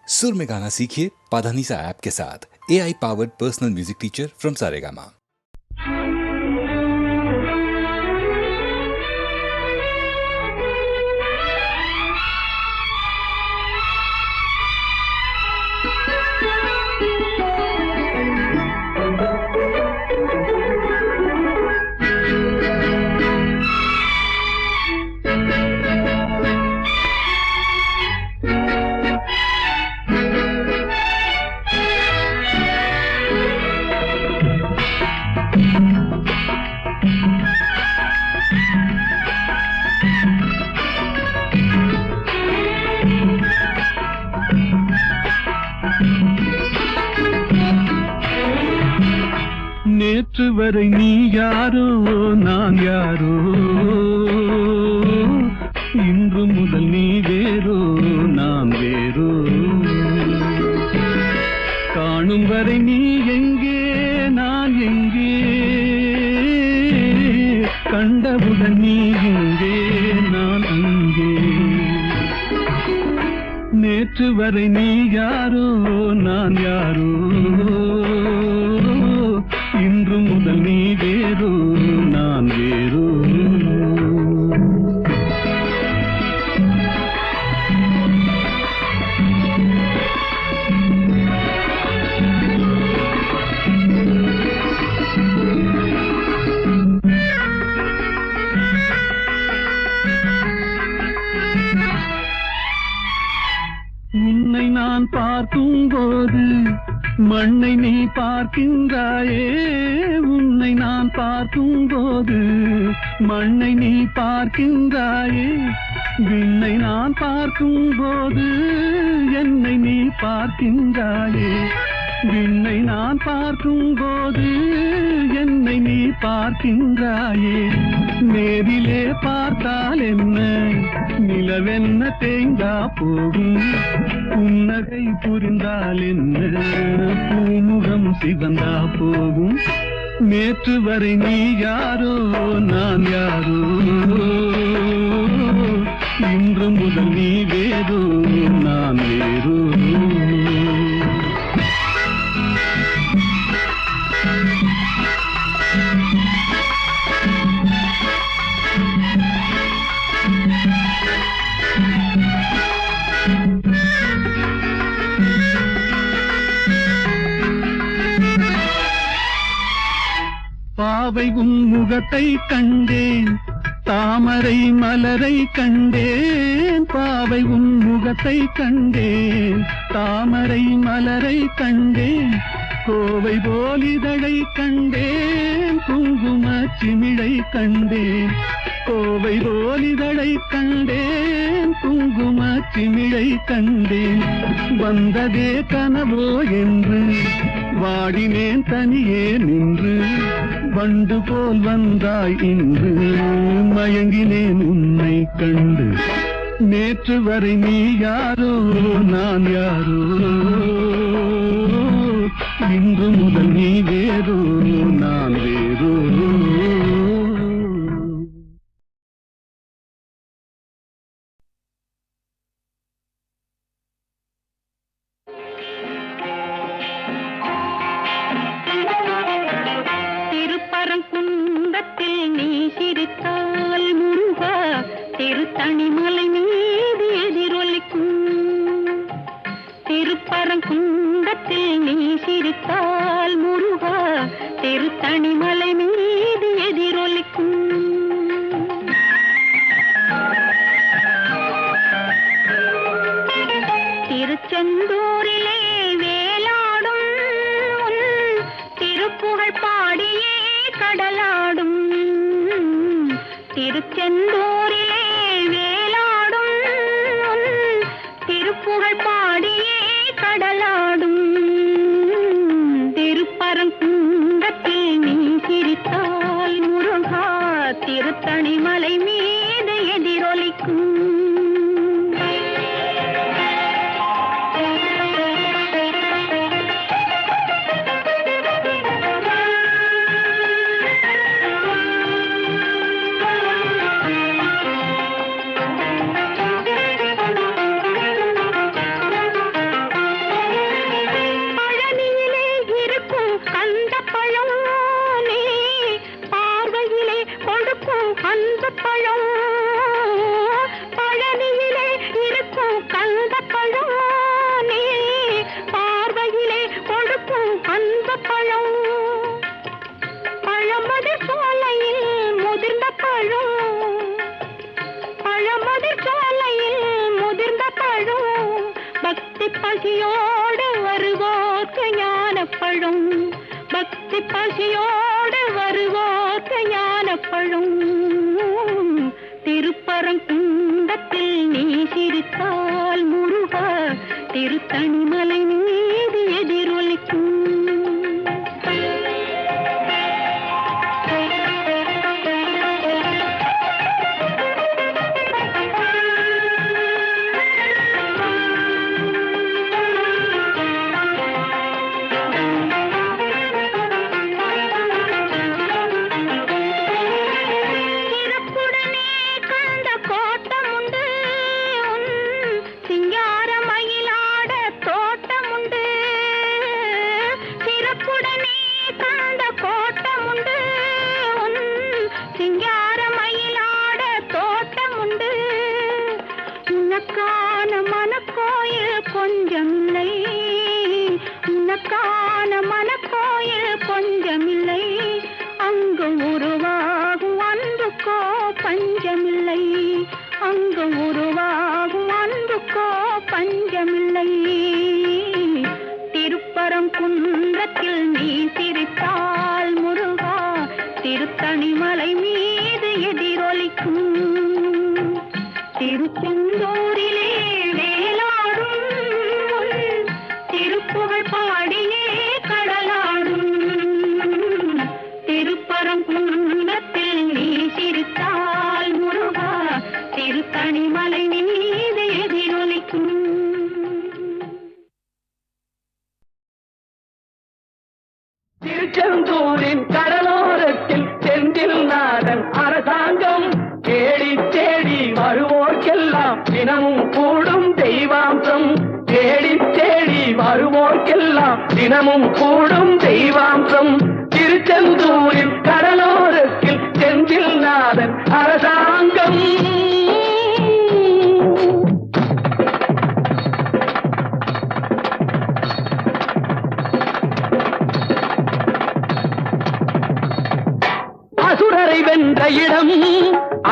सुर में गाना सीखिए पाधानीसा ऐप के साथ। AI powered personal music teacher from Saregama. நேற்று வரை நீ யாரோ நான் யாரோ, இன்று முதல் நீ வேறோ நான் வேறோ. காணும் வரை நீ எங்கே நான் எங்கே, கண்டவுடன் நீ எங்கே நான் அங்கே. நேற்று வரை நீ யாரோ நான் யாரோ, இன்று முதல் நீ வேறோ நான் வேறோ. உன்னை நான் பார்க்கும் போது மண்ணை நீ பார்க்கின்றாயே, உன்னை நான் பார்க்கும் போது மண்ணை நீ பார்க்கின்றாயே. விண்ணை நான் பார்க்கும் போது என்னை நீ பார்க்கின்றாயே. விண்ணை நான் பார்க்கும் போது என்னை நீ பார்க்கின்றாயே. நேரிலே பார்த்தால் என்ன, நிலவென்ன தேய்ந்தா போகும். புன்னகை புரிந்தால் என்ன, பூமுகம் சிவந்தா போகும். நேற்று வரை நீ யாரோ நான் யாரோ, இன்று முதல் நீ வேறோ நான் வேறோ. பாவை உன் முகத்தை கண்டேன், தாமரை மலரை கண்டேன். பாவை உன் முகத்தை கண்டேன், தாமரை மலரை கண்டேன். கோவை போலிதழை கண்டேன், குங்கும சிமிழை கண்டேன். கோவை போலிதழை கண்டேன், குங்கும சிமிழை கண்டேன். வந்ததே கனவோ என்று வாடினேன் தனியே நின்று. வண்டு போல் வந்தாய் இன்று, மயங்கினேன் உன்னை கண்டு. நேற்று வரை நீ யாரோ நான் யாரோ, இன்று முதல் நீ வேறோ நான் வேறோ. திருப்பரங்குன்றத்தில் நீ சிரித்தால் முருகா, திருத்தணிமலை மீது எதிரொலிக்கும். திருப்பரங்குன்றத்தில் நீ சிரித்தால் முருகா, திருத்தணிமலை மீது எதிரொலிக்கும். திருச்செந்தூரிலே வேலாடும் திருப்புகழ் பாடியே கடலாடும். திருச்செந்தூரிலே வேலாடும் திருப்புகழ் பாடியே கடலாடும். திருப்பரங்குன்றத்தில் நீ சிரித்தால் முருகா, திருத்தணிமலை மீது எதிரொலிக்கும். பக்தி பசியோடு வருவோர்க்கு ஞானப்பழம், பக்தி பசியோடு வருவோர்க்கு ஞானப்பழம். திருப்பரங்குன்றத்தில் நீ சிரித்தால் முருகா திருத்தணிமலை மீது எதிரொலிக்கும். உனக்கான மனக்கோயில் கொஞ்சமில்லை, உனக்கான மனக்கோயில் கொஞ்சமில்லை. அங்கு உருவாகும் அன்புக்கோ பஞ்சமில்லை, அங்கு உருவாகும் அன்புக்கோ பஞ்சமில்லை. திருப்பரங்குன்றத்தில் நீ சிரித்தால் முருகா திருத்தணிமலை மீது எதிரொலிக்கும். திருச்செந்தூரிலே வேலாடும் திருப்புகழ் பாடியே கடலாடும். திருப்பரங்குன்றத்தில் நீ சிரித்தால் முருகா திருத்தணிமலை மீது எதிரொலிக்கும். திருச்செந்தூரின் கடலோரத்தில் செந்தில் நாதன் அரசாங்கம் தேடி தேடி வருவோர்க்கெல்லாம் தினமும் கூடும் தெய்வாம்சம், தேடி தேடி வருவோர்க்கெல்லாம் தினமும் கூடும் தெய்வாம்சம். திருச்செந்தூரின் கடலோரத்தில் செந்தில் நாதன் அரசாங்கம். அசுரரை வென்ற இடம்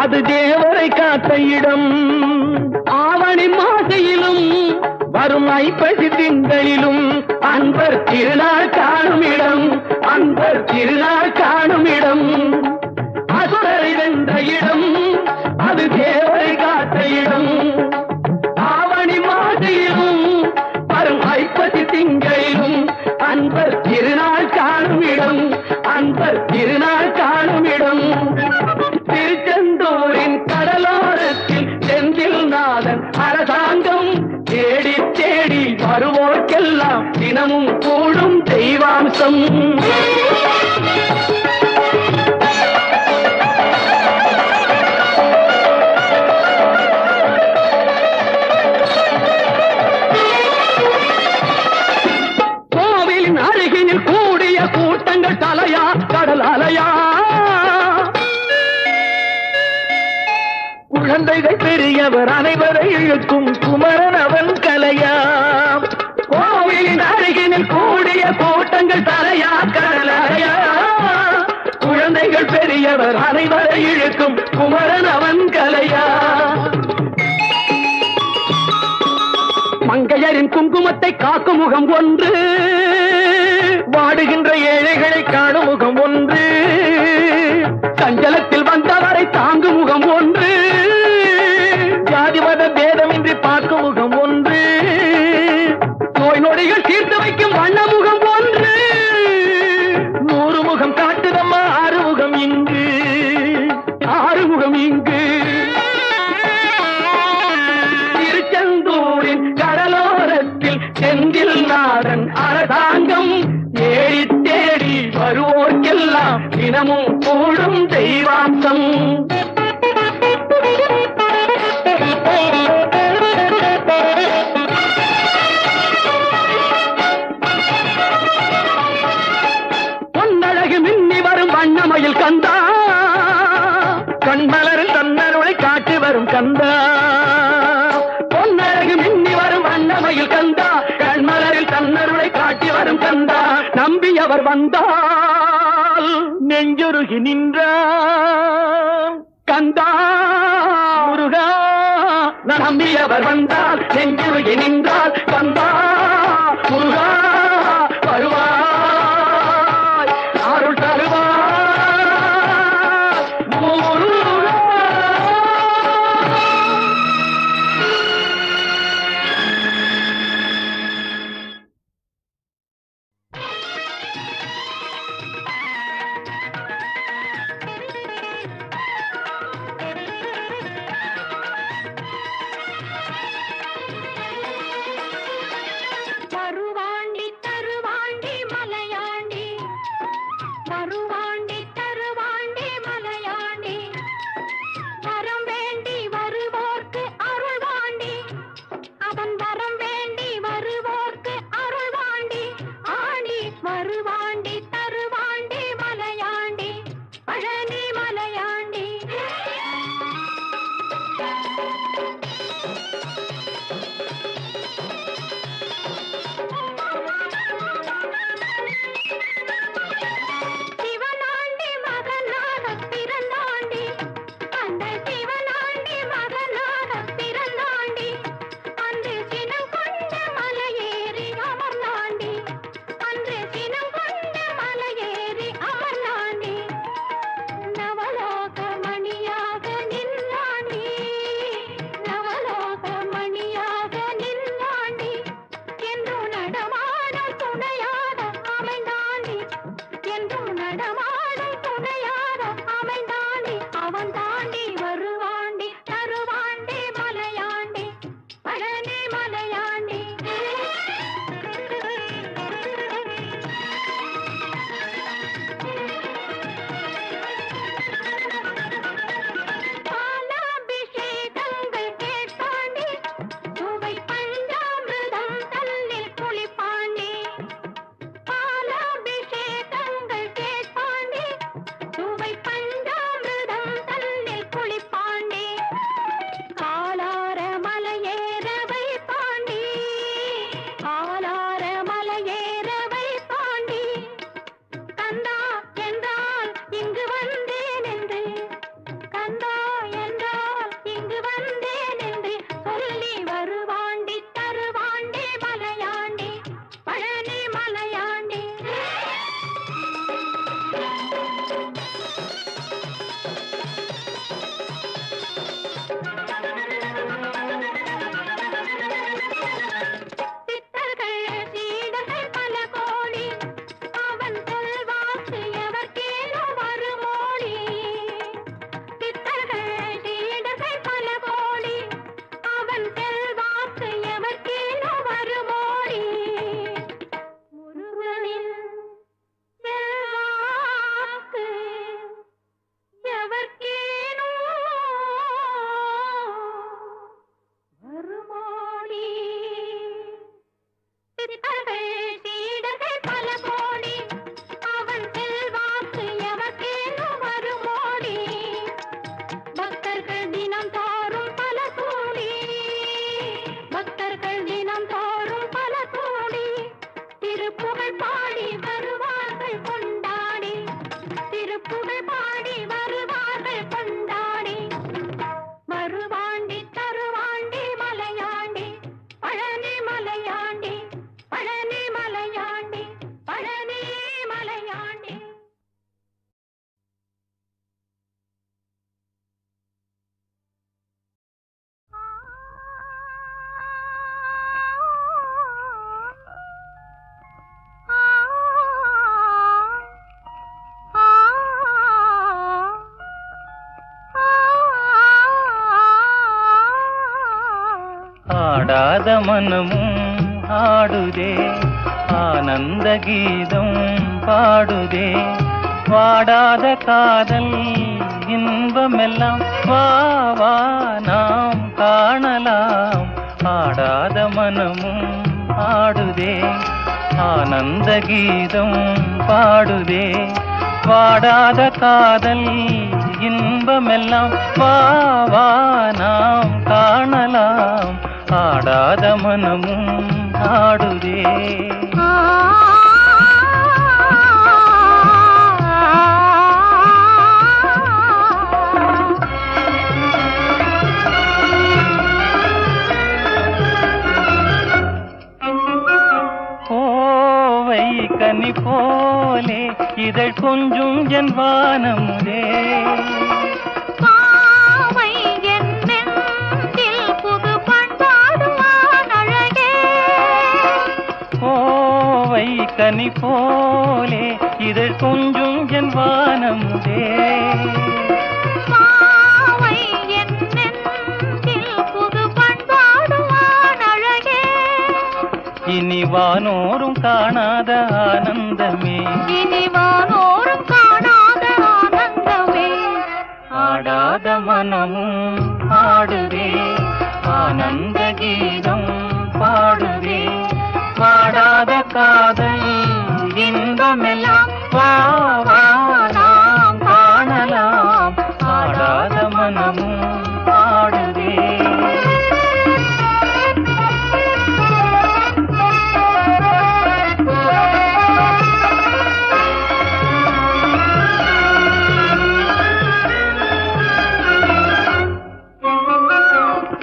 அது தேவரை காத்த இடம். ஆவணி மாசையிலும் வரும் ஐப்பசி திங்களிலும் அன்பர் திருநாள் காணும் இடம், அன்பர் திருநாள் காணும் இடம். அசுரரை வென்ற இடம் அது தேவரை காத்த இடம். ஆவணி மாசையிலும் வரும் ஐப்பசி திங்களிலும் அன்பர் திருநாள் காணும் இடம், அன்பர் திருநாள் காணும் இடம். திருச்செந்தூரின் கடலோரத்தில் செந்தில் நாதன் அரசாங்கம் தேடி தேடி வருவோர்க்கெல்லாம் தினமும் கூடும் தெய்வாம்சம். கோவிலின் அருகினில் கூடிய கூட்டங்கள் தலையா கடல் அலையா, குழந்தைகள் பெரியவர் அனைவரை இழுக்கும் குமரன் அவன் கலையா. கோவிலின் அருகினில் கூடிய கூட்டங்கள் தலையா கடலையா, குழந்தைகள் பெரியவர் அனைவரை இழுக்கும் குமரன் அவன் கலையா. மங்கையரின் குங்குமத்தை காக்கும் முகம் ஒன்று, வாடுகின்ற ஏழைகளை காணும் முகம் ஒன்று, சஞ்சலத்தில் வந்தவரை தாங்கும் முகம் ஒன்று, ஜாதி மத பேதமின்றி பார்க்கும் முகம் ஒன்று, நோய் நொடிகள் தீர்த்து வைக்கும் வண்ண முகம் ஒன்று. 100 முகம் காட்டுதம்மா ஆறுமுகம் இங்கு, ஆறுமுகம் இங்கு. திருச்செந்தூரின் கடலோரத்தில் செந்தில் நாதன் அரசாங்கம் தேடி தேடி வருவோர்க்கெல்லாம் தினமும் கூடும் தெய்வாம்சம். பொன்னழகு மின்னி வரும் வண்ணமயில் கந்தா, கண்மலரில் தன்னருளை காட்டி வரும் கந்தா. பொன்னழகு மின்னி வரும் வண்ணமயில் கந்தா, கண்மலரில் தன்னருளை காட்டி வரும் கந்தா. நம்பியவர் வந்தால் நெஞ்சுருகி நின்றார் கந்தா முருகா. நம்பியவர் வந்தால் நெஞ்சுருகி நின்றால் வந்தா முருகா வருவாய் அருள் தருவாய் முருகா. வருவாண்டி தருவாண்டி மலையாண்டி, வருவாண்டி தருவாண்டி மலையாண்டி, வரம் வேண்டி வருவோர்க்கு அருள்வாண்டி, அவன் வரம் வேண்டி வருவோர்க்கு அருள்வாண்டி, ஆண்டி வருவாண்டி தருவாண்டி மலையாண்டி, பழனி மலையாண்டி. சிவனாண்டி மகனாக பிறந்தாண்டி, அந்த சிவனாண்டி மகனாக பிறந்தாண்டி, அன்று சினம் கொண்ட மலையேறி அமர்ந்தாண்டி, அன்று சினம் கொண்ட மலையேறி அமர்ந்தாண்டி, நவலோக மணியாக நின்றாண்டி, நவலோக மணியாக நின்றாண்டி, என்றும் நடமாடும் துணையாக அமைந்தாண்டி, என்றும் நடமாடும் துணையாக அமைந்தாண்டி, அவன் தாண்டி வருவாண்டி தருவாண்டி மலையாண்டி, பழனி மலையாண்டி. பாலாபிஷேகங்கள் கேட்பாண்டி, சுவை பஞ்சாமிர்தம் தன்னில் குளிப்பாண்டி, பாலாபிஷேகங்கள் கேட்பாண்டி, சுவை பஞ்சாமிர்தம் தன்னில் குளிப்பாண்டி, காலார மலையேற வைப்பாண்டி, காலார மலையேற வைப்பாண்டி, கந்தா என்றால் இங்கு வந்தேன் என்று, கந்தா என்றால் இங்கு வந்தேன் என்று சொல்லி வருவாண்டி தருவாண்டி மலையாண்டி, பழனி மலையாண்டி. சித்தர்கள் சீடர்கள் பல கோடி, அவன் சொல்வாக்கு எவர்க்கேனும் வருமோடி, சித்தர்கள் சீடர்கள் பல கோடி, அவன் செல்வாக்கு எவர்க்கேனும் வருமோடி, முருகனின் செல்வாக்கு எவர்க்கேனும் வருமோடி. சித்தர்கள் சீடர்கள் பல கோடி, அவன் செல்வாக்கு எவர்க்கேனும் வருமோடி, பக்தர்கள் தினம் தோறும் பல கோடி, பக்தர்கள் தினம் தோறும் பல கோடி, திருப்புகழ் பாடி வருவார்கள் கொண்டாடி, திருப்புகழ் பாடி வருவார்கள் கொண்டாடி, வருவாண்டி தருவாண்டி மலையாண்டி, பழனி மலையாண்டி, பழனி மலையாண்டி, பழனி மலையாண்டி. ஆடாத மனமும் ஆடுதே, ஆனந்த கீதம் பாடுதே, வாடாத காதல் இன்பமெல்லாம் வா வா நாம் காணலாம். ஆடாத மனமும் ஆடுதே, ஆனந்த கீதம் பாடுதே, வாடாத காதல் இன்பமெல்லாம் வா வா நாம் காணலாம். ஆடாத மனமும் ஆடுதே. கனி போலே இதழ் கொஞ்சும் என் வானமுதே பாவை என் நெஞ்சில் புது பண்பாடுவான் அழகே கோவை கனி போலே இதழ் கொஞ்சும் என் வானமுதே பாவை என் நெஞ்சில் புது பண்பாடுவான் அழகே இனி வானோரும் காணாத ஆனந்தமே இனி வானோரும் காணாத ஆனந்தமே ஆடாத மனமும் ஆடுதே ஆனந்த கீதம் பாடுதே பாடாத காதல் இன்பமெல்லாம் வா வா நாம் காணலாம் ஆடாத மனமும் ஆடுதே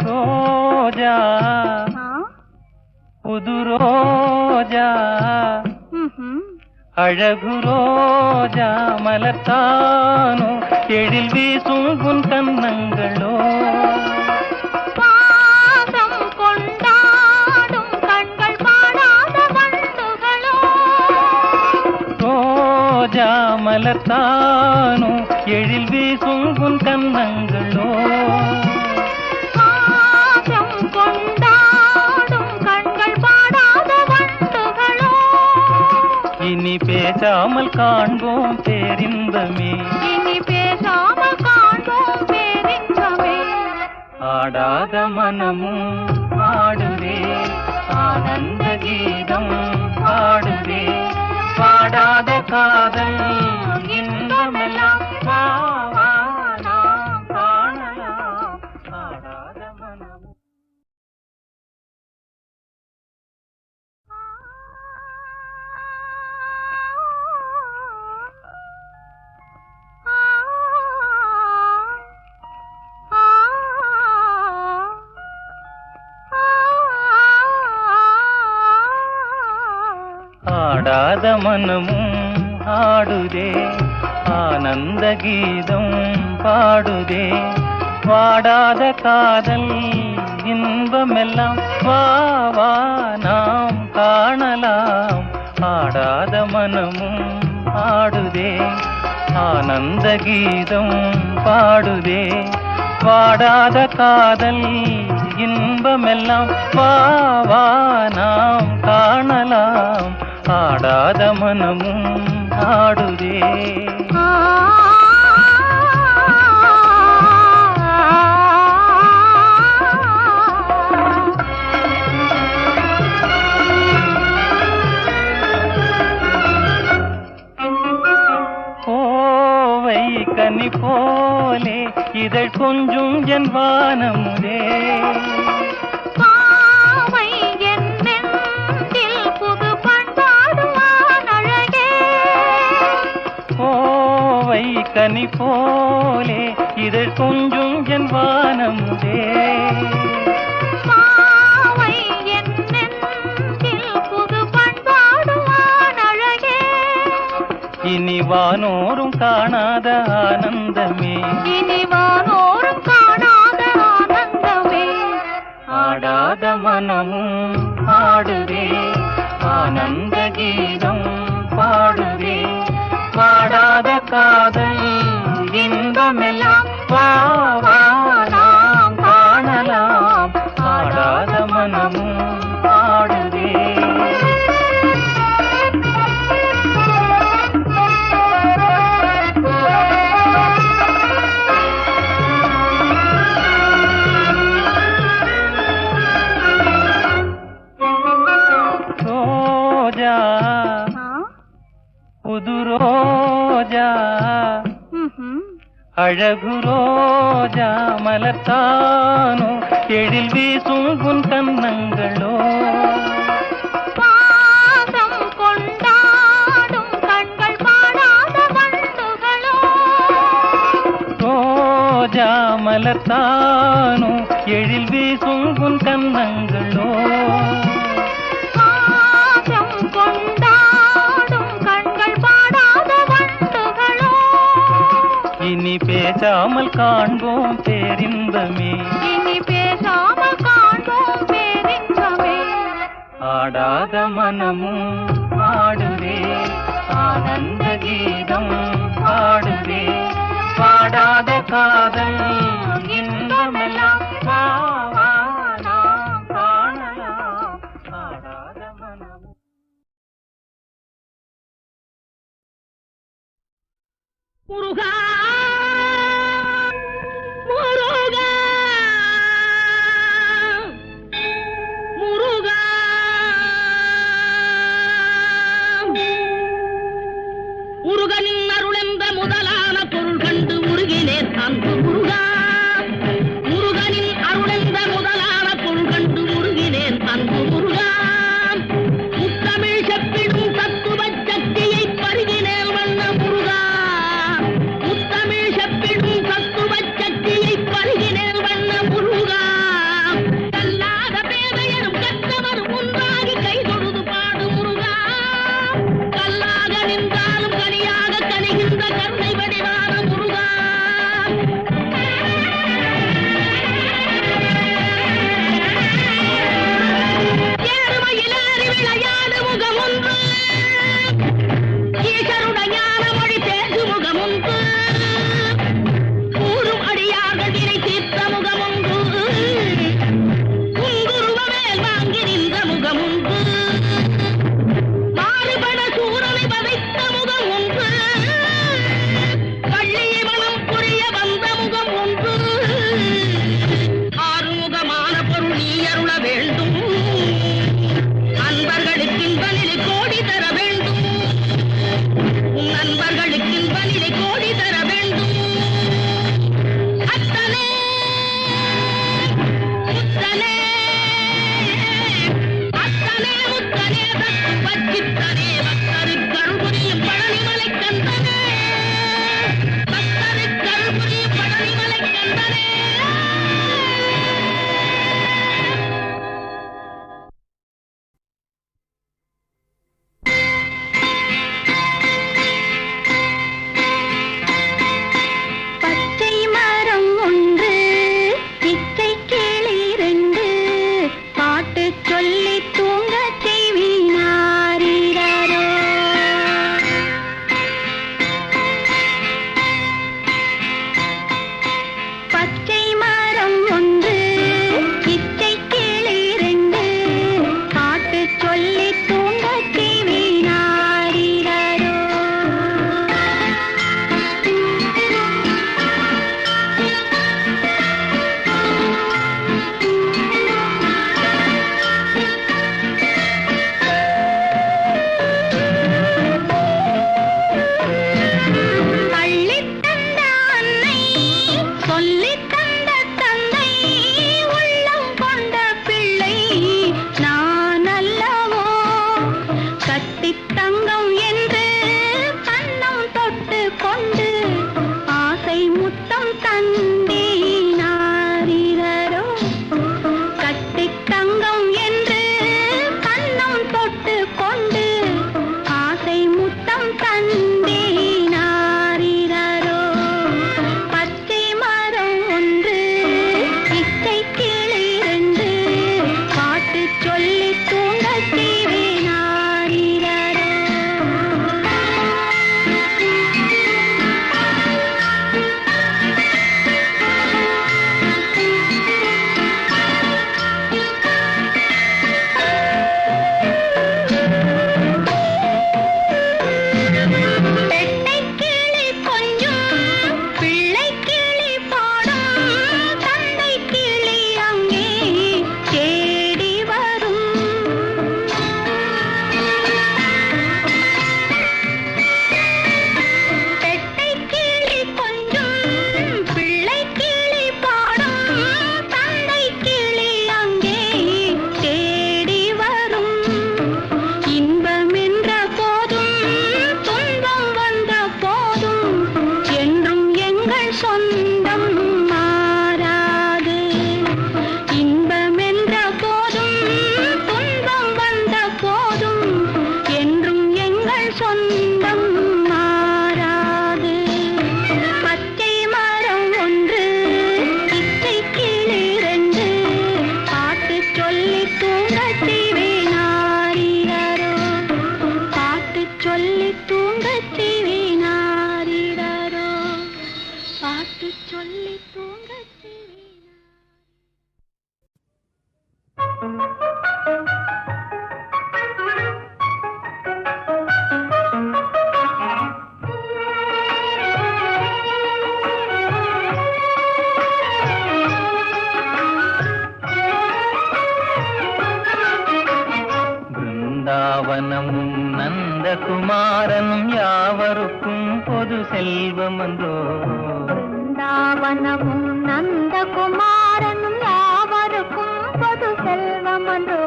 ரோஜா புது ரோஜா அழகு ரோஜா மலர்த்தானோ எழில் வீசும் உன் கன்னங்களோ பாசம் கொண்டாடும் கண்கள் பாடாத வண்டுகளோ ரோஜா மலர்த்தானோ எழில் வீசும் உன் கன்னங்களோ பாசம் கொண்டாடும் கண்கள் பாடாத வண்டுகளோ இனி பேசாமல் காண்போம் பேரின்பமே இனி பேசாமல் காண்போம் பேரின்பமே ஆடாத மனமும் ஆடுதே ஆனந்த கீதம் பாடுதே பாடாத காதல் இன்பமெல்லாம் வா வா நாம் காணலாம் ஆடாத மனமும் ஆடாத மனமும் ஆடுதே ஆனந்த கீதம் பாடுதே வாடாத காதல் இன்பமெல்லாம் வா வா நாம் காணலாம் ஆடாத மனமும் ஆடுதே ஆனந்த கீதம் பாடுதே வாடாத காதல் இன்பமெல்லாம் வா வா நாம் காணலாம் ஆடாத மனமும் ஆடுதே கோவை கனி போலே இதழ் கொஞ்சும் என் வானமுதே பாவை என் நெஞ்சில் புது பண்பாடுவான் அழகே கோவை கனி போலே இதழ் கொஞ்சும் என் வானமுதே பாவை என் நெஞ்சில் புது பண்பாடுவான் அழகே இனி வானோரும் காணாத ஆனந்தமே இனி வானோரும் காணாத ஆனந்தமே ஆடாத மனமும் ஆடுதே ஆனந்த கீதம் பாடுதே பாடாத காதல் இன்பமெல்லாம் வா வா நாம் காணலாம் ஆடாத மனமும் ஆடுதே ரோஜா புது ரோஜா அழகு ரோஜா மலர்த்தானோ எழில் வீசும் உன் கன்னங்களோ பாசம் கொண்டாடும் கண்கள் பாடாத வண்டுகளோ ரோஜா மலர்த்தானோ எழில் வீசும் உன் கன்னங்களோ பாசம் கொண்டாடும் காண்போம் பேரின்பமே. இனி பேசாமல் காண்போம் பேரின்பமே. ஆடாத மனமும் ஆடுவே, ஆனந்த கீதம் பாடுவே, பாடாத காதல் இன்பமெல்லாம் வா வா நாம் காணலாம். ஆடாத மனமும் முருகா முருகா முருகா முருகனின் அருளென்ற முதலான பொருள் கண்டு முருகினேன் அன்பு முருகா. முருகனின் அருளென்ற முதலான பொருள் கண்டு முருகினேன் அன்பு முருகா. முத்தமிழ் செப்பிடும் தத்துவ சக்தியை பருகினேன் வண்ண முருகா. முத்தமிழ் செப்பிடும் தத்துவ சக்தியை பருகினேன் வண்ண முருகா. கல்லாத பேதையரும் கற்றவரும் ஒன்றாகி கை தொழுது பாடு முருகா. கல்லாக நின்றாலும் கனியாக கனிகின்ற கருணை வடிவான முருகா. ஏறுமையிலேறி விளையாடு முகம் ஒன்று, ஈசருடையான மொழி பேசு முகம் ஒன்று, கூறும் அடியார்கள் திரை தீர்த்த முகம் ஒன்று, குங்குருவ மேல் வாங்கி நின்ற முகம் ஒன்று, மாறுபட சூரனை வதைத்த முகம் ஒன்று, பள்ளியை மனம் புரிய வந்த முகம் ஒன்று. ஆறுமுகமான பொருள் நீ அருள வேண்டும். அன்பர்களுக்கு இன்பநிலை கோடி தர வேண்டும். உன் நண்பர்களுக்கு இன்பநிலை கோடி தர வேண்டும். அத்தனே முத்தனே அத்தனே முத்தனே தத்துவ சித்தனே பக்தருக்கு அருள் புரியும் பழனிமலை கந்தனே. பக்தருக்கு அருள் புரியும் பழனிமலை கந்தனே. பச்சை மரம் ஒன்று, பிச்சை கிளி ரெண்டு, பாட்டு சொல்லி தூங்கச் செய்வினாரீரோ. பச்சை மரம் ஒன்று, பிச்சை கிளி ரெண்டு, பாட்டு சொல்லி தூங்கச் செய்வினாரீரோ. அள்ளித் தந்த அன்னை, சொல்லித் தந்த தந்தை, உள்ளம் கொண்ட பிள்ளை நான் அல்லவோ. பிருந்தாவனமும் நந்தகுமாரனும் யாவருக்கும் பொது செல்வமன்றோ. பிருந்தாவனமும் நந்தகுமாரனும் யாவருக்கும் பொது செல்வமன்றோ.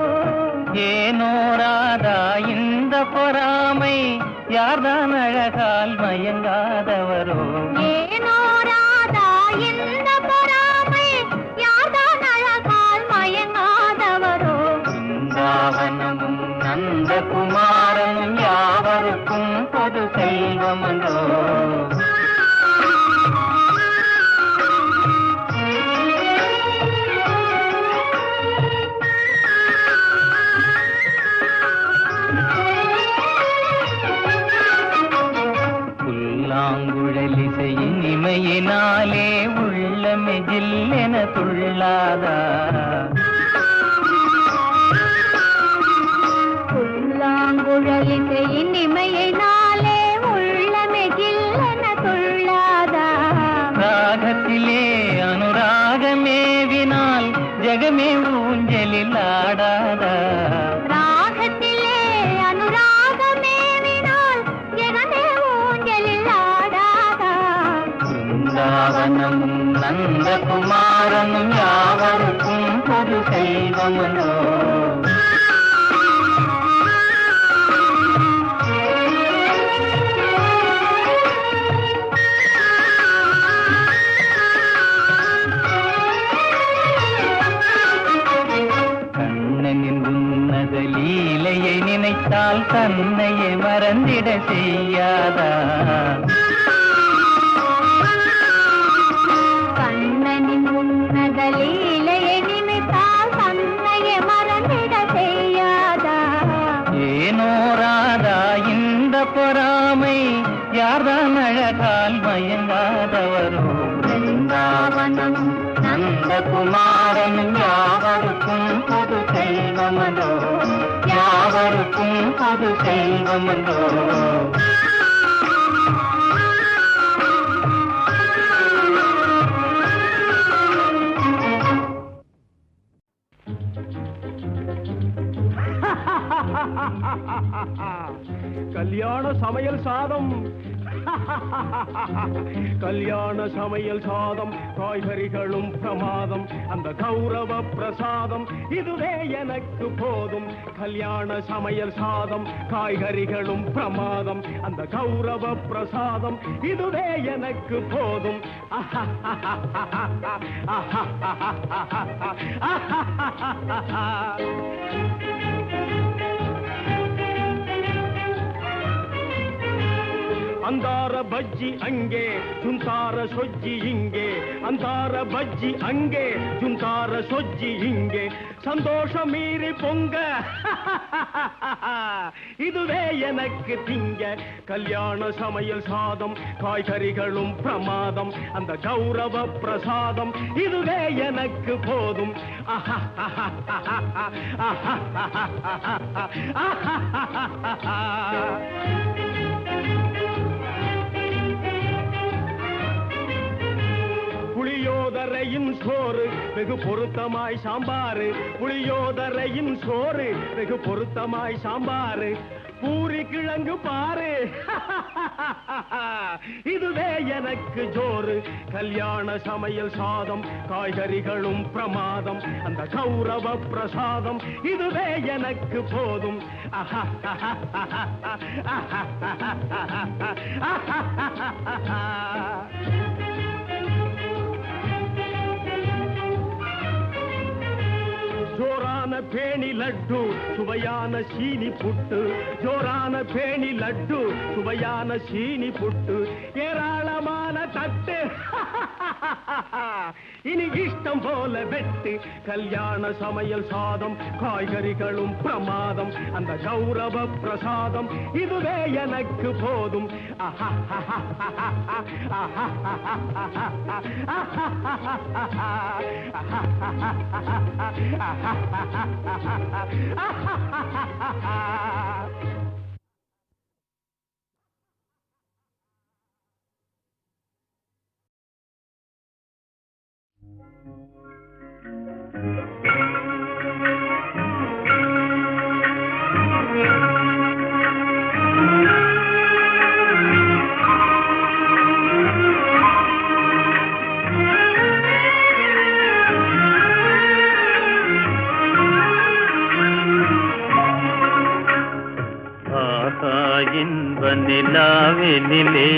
ஏனோ ராதா இந்த பொறாமை, யார்தான் அழகால் மயங்காதவரோ. ஏனோ ராதா இந்த பொறாமை, யார்தான் அழகால் மயங்காதவரோ. பிருந்தாவனமும் நந்தகுமாரனும் யாவருக்கும் பொது செல்வமன்றோ. புல்லாங்குழலிசையின் இமையினாலே உள்ளமே ஜில்லென துள்ளாதா. புல்லாங்குழலிசையின் இமையினாலே உள்ளமே ஜில்லென துள்ளாதா. ராகத்திலே அனுராகமேவினால் ஜெகமே ஊஞ்சலில் ஆடாதா. ராகத்திலே அனுராகமேவினால் ஜெகமே ஊஞ்சலில் ஆடாதா. பிருந்தாவனமும் நந்தகுமாரனும் யாவருக்கும் பொது செல்வமன்றோ. லீலையை நினைத்தால் தன்னையே மறந்திட செய்யாதா. கண்ணனின் உன்னத லீலையை நினைத்தால் தன்னையே மறந்திட செய்யாதா. ஏனோ ராதா இந்த பொறாமை, யார்தான் அழகால் மயங்காதவரோ. பிருந்தாவனம் நந்தகுமாரனும் யாவருக்கும் பொது செல்வமன்றோ. யாவருக்கும் பொது செல்வமன்றோ. கல்யாண சமையல் சாதம், கல்யாண சமையல் சாதம், காய்கறிகளும் பிரமாதம், அந்த கௌரவ பிரசாதம் இதுவே எனக்கு போதும். கல்யாண சமையல் சாதம், காய்கறிகளும் பிரமாதம், அந்த கௌரவ பிரசாதம் இதுவே எனக்கு போதும். ಅಂದಾರ ಬಜ್ಜಿ ಅಂಗೆ ಜುಂತಾರ ಸೊಜ್ಜಿ ಹಿಂಗೆ, ಅಂದಾರ ಬಜ್ಜಿ ಅಂಗೆ ಜುಂತಾರ ಸೊಜ್ಜಿ ಹಿಂಗೆ, சந்தோஷ மீறி பொங்க இதுவே எனக்கு திங்க. கல்யாண சமையல் சாதம், காய்கறிகளும் பிரமாதம், அந்த கௌரவ பிரசாதம் இதுவே எனக்கு போதும். புளியோதரையின் சோறு வெகு பொருத்தமாய் சாம்பாரு, புளியோதரையின் சோறு வெகு பொருத்தமாய் சாம்பாரு, பூரி கிழங்கு பாரு இதுவே எனக்கு ஜோறு. கல்யாண சமையல் சாதம், காய்கறிகளும் பிரமாதம், அந்த கௌரவ பிரசாதம் இதுவே எனக்கு போதும். ஜோரான பேணி லட்டு, சுவையான சீனி புட்டு, ஜோரான பேணி லட்டு, சுவையான சீனி புட்டு, ஏராளமான தட்டு இனி இஷ்டம் போல வெட்டு. கல்யாண சமையல் சாதம், காய்கறிகளும் பிரமாதம், அந்த கௌரவ பிரசாதம் இதுவே எனக்கு போதும். ಇನ್ಬ ನಿಲಾವೆನಿಲೆ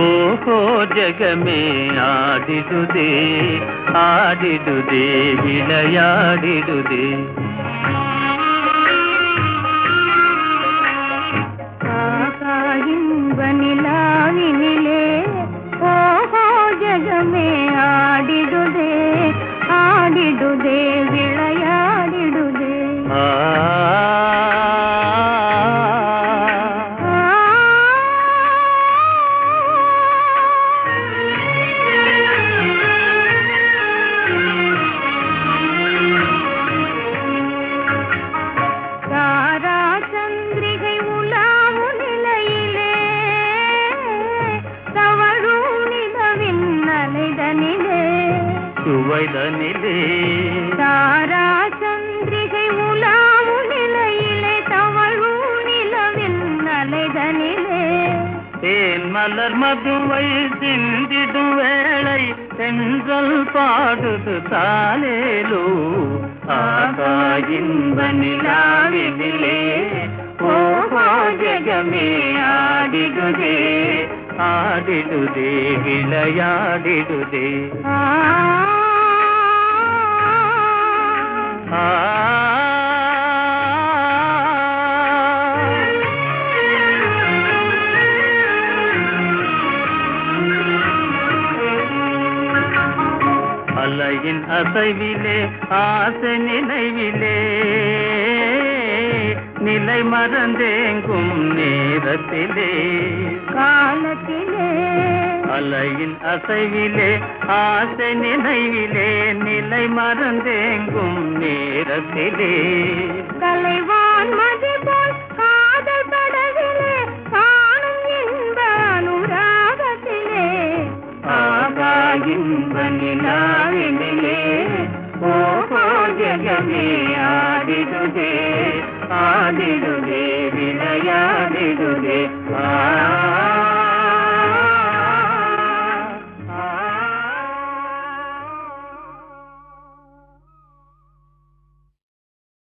ಓಹೋ ಜಗಮೇ ಆಡಿದುದೇ ಆಡಿದುದೇ ವಿಳಯಾಡಿದುದೇ இன்ப நிலாவினிலே ஓஹோ ஜகமே ஆடிடுதே ஆடிடுதே விளையாடிடுதே சுவைதனிலே தாரா சந்திரிகை உலாவு நிலையிலே தவழும் நிலவின் அலைதனிலே தேன் மலர் மதுவை சிந்திடும் வேளை தென்றல் பாடுது தாலேலோ ஆகா இன்ப நிலாவினிலே ஓஹோ ஜகமே ஆடிடுதே ஆடிடுதே விளையாடிடுதே அலையின் அசைவிலே ஆசை நினைவிலே நிலை மறந்தேங்கும் நேரத்திலே காலத்திலே அலையின் அசைவிலே ஆசை நினைவிலே நிலை மறந்தேங்கும் நேரத்திலே கலைவான் மதி போல் காதல் படவிலே காணும் இன்ப அனுராகத்திலே ஆகா இன்ப நிலாவினிலே ஓஹோ ஜகமே ஆடிடுதே ஆடிடுதே விளையாடிடுதே